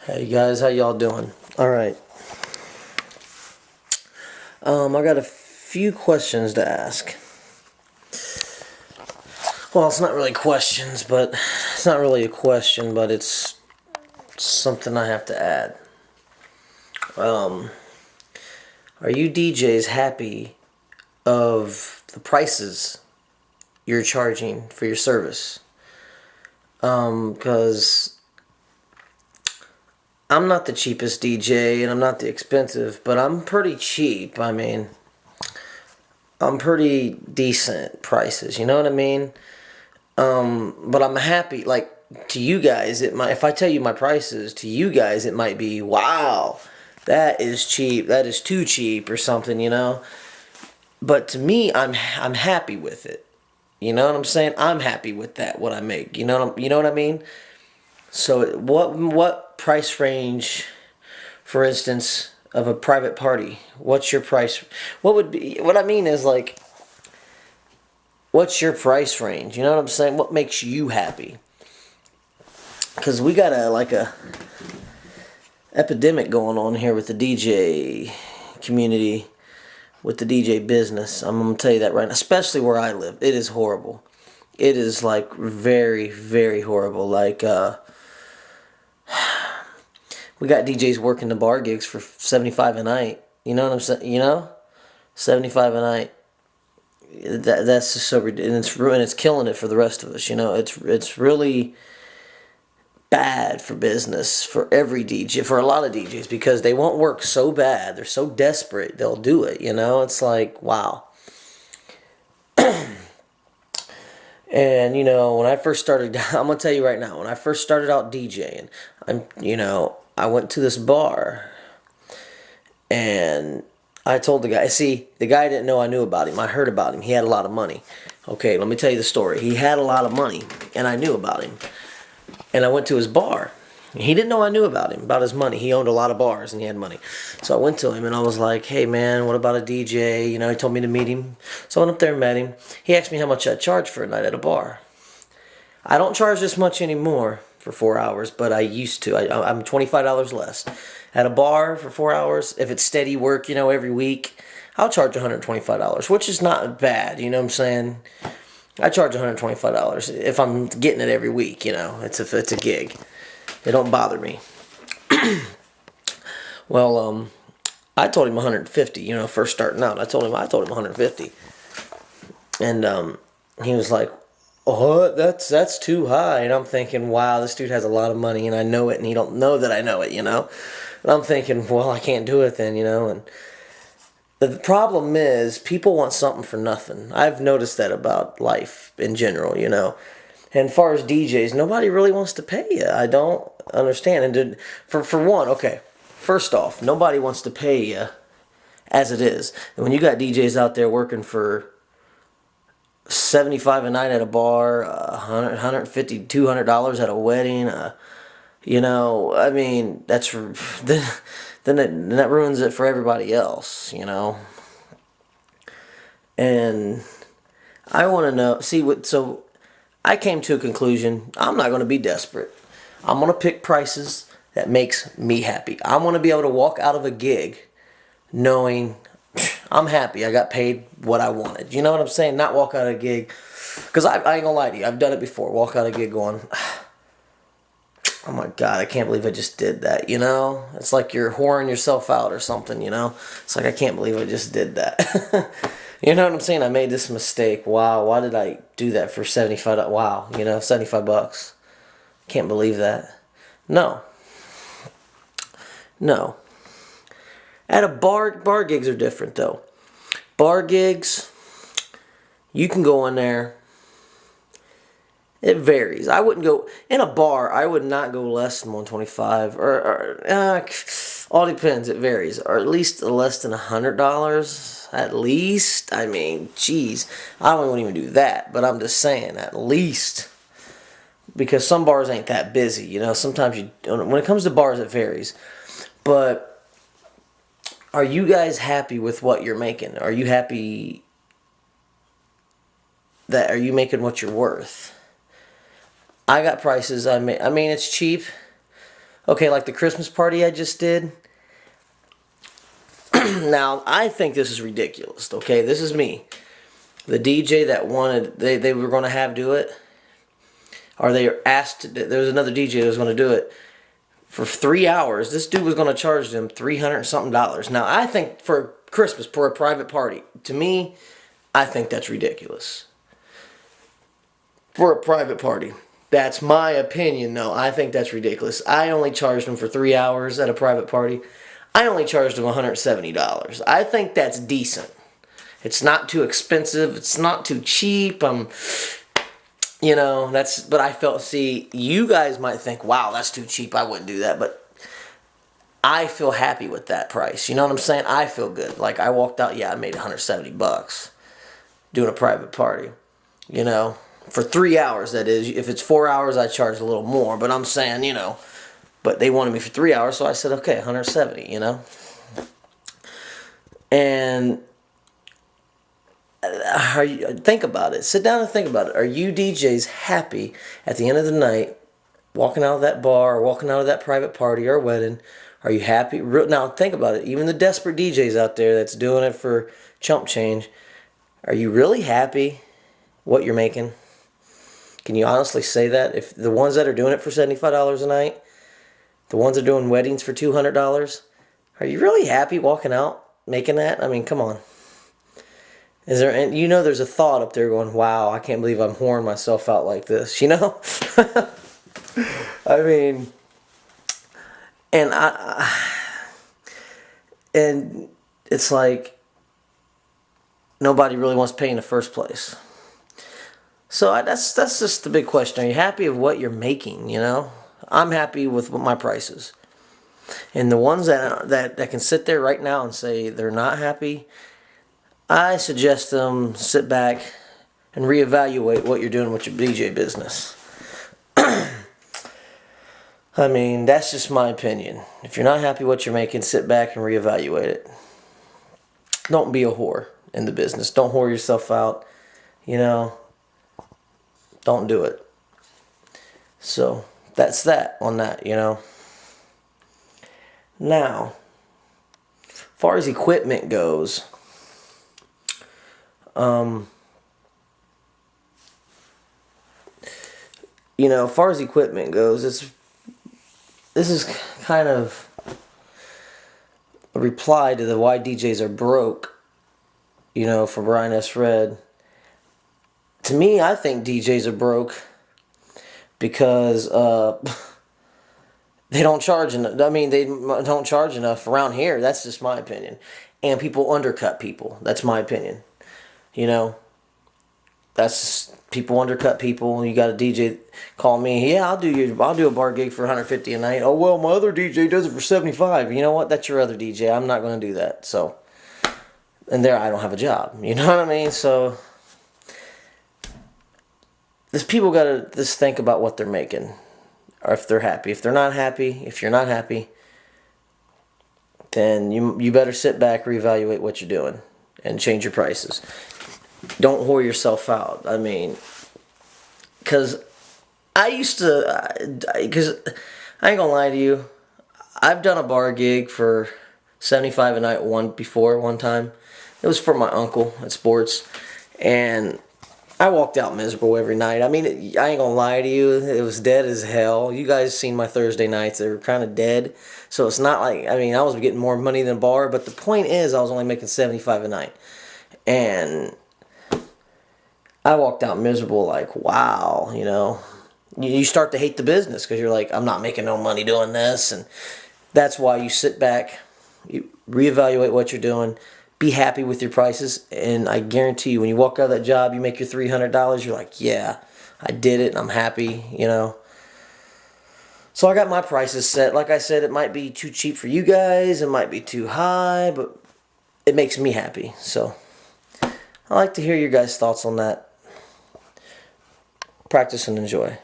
Hey guys, how y'all doing? All right. I got a few questions to ask. Well, it's not really questions, but it's not really a question, but it's something I have to add. Um, are you DJs happy of the prices you're charging for your service? Because I'm not the cheapest DJ and I'm not the expensive, but I'm pretty cheap. I mean, I'm pretty decent prices. You know what I mean? But I'm happy. Like to you guys, it might. If I tell you my prices to you guys, it might be wow, that is cheap. That is too cheap or something. You know. But to me, I'm happy with it. You know what I'm saying? I'm happy with that. What I make. You know what I mean? So what price range, for instance, of a private party? What's your price? What would be? What I mean is like, what's your price range? You know what I'm saying? What makes you happy? Because we got a epidemic going on here with the DJ community, with the DJ business. I'm gonna tell you that right now, especially where I live. It is horrible. It is like very, very horrible. Like we got DJs working the bar gigs for 75 a night. You know what I'm saying? 75 a night. That's just so ridiculous. And it's killing it for the rest of us. It's really bad for business for every DJ, for a lot of DJs, because they won't work so bad. They're so desperate, they'll do it. It's like, wow. And when I first started, I'm gonna tell you right now, when I first started out DJing, I went to this bar and I told the guy, see, the guy didn't know I knew about him. I heard about him. He had a lot of money. Okay, let me tell you the story. He had a lot of money and I knew about him. And I went to his bar. He didn't know I knew about him, about his money. He owned a lot of bars and he had money. So I went to him and I was like, hey man, what about a DJ? He told me to meet him. So I went up there and met him. He asked me how much I charge for a night at a bar. I don't charge this much anymore for 4 hours, but I used to. I'm $25 less. At a bar for 4 hours, if it's steady work, every week, I'll charge $125, which is not bad, you know what I'm saying? I charge $125 if I'm getting it every week, it's a gig. It don't bother me. Well, I told him 150, first starting out. I told him 150. And he was like, "Oh, that's too high." And I'm thinking, "Wow, this dude has a lot of money and I know it and he don't know that I know it, And I'm thinking, "Well, I can't do it then, And the problem is people want something for nothing. I've noticed that about life in general, And as far as DJs, nobody really wants to pay you. I don't understand. And for one, okay, first off, nobody wants to pay you as it is. And when you got DJs out there working for 75 a night at a bar, 100, 150, $200 at a wedding, I mean, then that ruins it for everybody else, And I want to know, so I came to a conclusion. I'm not going to be desperate. I'm going to pick prices that makes me happy. I want to be able to walk out of a gig knowing I'm happy. I got paid what I wanted. You know what I'm saying? Not walk out of a gig. Because I ain't going to lie to you. I've done it before. Walk out of a gig going, oh my God, I can't believe I just did that. It's like you're whoring yourself out or something, It's like, I can't believe I just did that. You know what I'm saying? I made this mistake. Wow, why did I do that for 75? Wow, $75. Can't believe that. No. No. At a bar gigs are different though. Bar gigs, you can go in there. It varies. I wouldn't go in a bar. I would not go less than 125, all depends. It varies, or at least less than $100. At least, I mean, geez, I don't even do that. But I'm just saying, at least, because some bars ain't that busy. Sometimes when it comes to bars, it varies. But are you guys happy with what you're making? Are you happy are you making what you're worth? I got prices. I mean, it's cheap. Okay, like the Christmas party I just did. Now, I think this is ridiculous, okay? This is me. The DJ that wanted, they were going to have do it, or they asked, there was another DJ that was going to do it for 3 hours. This dude was going to charge them $300 and something. Now, I think for Christmas, for a private party, to me, I think that's ridiculous. For a private party. That's my opinion, though. I think that's ridiculous. I only charged them for 3 hours at a private party. I only charged them $170. I think that's decent. It's not too expensive. It's not too cheap. You know, but I felt, see, you guys might think, wow, that's too cheap. I wouldn't do that. But I feel happy with that price. You know what I'm saying? I feel good. Like, I walked out, yeah, I made $170 doing a private party. You know, for 3 hours, that is. If it's 4 hours, I charge a little more. But I'm saying, you know, but they wanted me for 3 hours, so I said, okay, 170, you know. And think about it. Sit down and think about it. Are you DJs happy at the end of the night, walking out of that bar, or walking out of that private party or wedding? Are you happy? Now, think about it. Even the desperate DJs out there that's doing it for chump change, are you really happy what you're making? Can you honestly say that? If the ones that are doing it for $75 a night, the ones that are doing weddings for $200, are you really happy walking out making that? I mean, come on. Is there? And you know, there's a thought up there going, "Wow, I can't believe I'm whoring myself out like this." You know, I mean, and it's like nobody really wants to pay in the first place. So that's just the big question. Are you happy with what you're making? You know, I'm happy with my prices, and the ones that can sit there right now and say they're not happy, I suggest them sit back and reevaluate what you're doing with your DJ business. I mean, that's just my opinion. If you're not happy what you're making, sit back and reevaluate it. Don't be a whore in the business. Don't whore yourself out. You know, don't do it. So that's that on that, you know. Now, as far as equipment goes, you know, as far as equipment goes, this is kind of a reply to the why DJs are broke, you know, for Brian S. Red. To me, I think DJs are broke because they don't charge enough. I mean, they don't charge enough around here. That's just my opinion. And people undercut people. That's my opinion. You know, that's people undercut people. You got a DJ call me, yeah, I'll do a bar gig for $150 a night. Oh well, my other DJ does it for $75. You know what? That's your other DJ. I'm not going to do that. So, and there I don't have a job. You know what I mean? So, this people got to just think about what they're making, or if they're happy. If they're not happy, if you're not happy, then you better sit back, reevaluate what you're doing, and change your prices. Don't whore yourself out. I mean, because I used to, because I ain't gonna lie to you, I've done a bar gig for $75 a night one time. It was for my uncle at sports, and I walked out miserable every night. I mean, I ain't gonna lie to you, it was dead as hell. You guys seen my Thursday nights, they were kind of dead. So it's not like, I mean, I was getting more money than a bar, but the point is I was only making $75 a night. And I walked out miserable, like, wow, you know. You start to hate the business because you're like, I'm not making no money doing this. And that's why you sit back, you reevaluate what you're doing, be happy with your prices, and I guarantee you, when you walk out of that job, you make your $300, you're like, yeah, I did it, and I'm happy, you know. So I got my prices set. Like I said, it might be too cheap for you guys, it might be too high, but it makes me happy. So I like to hear your guys' thoughts on that. Practice and enjoy.